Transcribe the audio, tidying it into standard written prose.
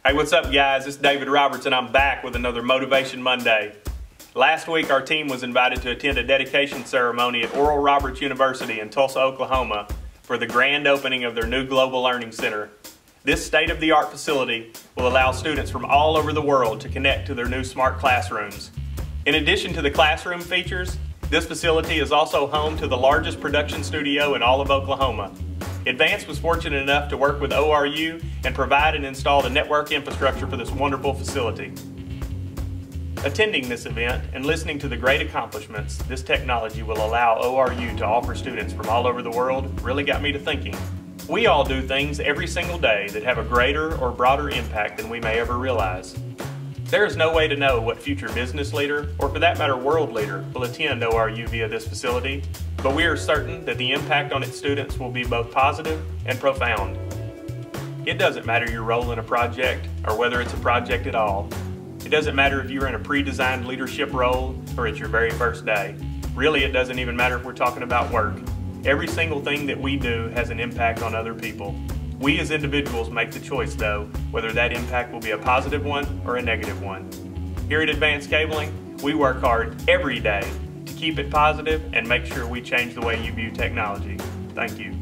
Hey, what's up, guys? It's David Roberts, and I'm back with another Motivation Monday. Last week, our team was invited to attend a dedication ceremony at Oral Roberts University in Tulsa, Oklahoma, for the grand opening of their new Global Learning Center. This state-of-the-art facility will allow students from all over the world to connect to their new smart classrooms. In addition to the classroom features, this facility is also home to the largest production studio in all of Oklahoma. Advance was fortunate enough to work with ORU and provide and install the network infrastructure for this wonderful facility. Attending this event and listening to the great accomplishments this technology will allow ORU to offer students from all over the world really got me to thinking. We all do things every single day that have a greater or broader impact than we may ever realize. There is no way to know what future business leader, or for that matter world leader, will attend ORU via this facility, but we are certain that the impact on its students will be both positive and profound. It doesn't matter your role in a project or whether it's a project at all. It doesn't matter if you're in a pre-designed leadership role or it's your very first day. Really, it doesn't even matter if we're talking about work. Every single thing that we do has an impact on other people. We as individuals make the choice, though, whether that impact will be a positive one or a negative one. Here at Advanced Cabling, we work hard every day to keep it positive and make sure we change the way you view technology. Thank you.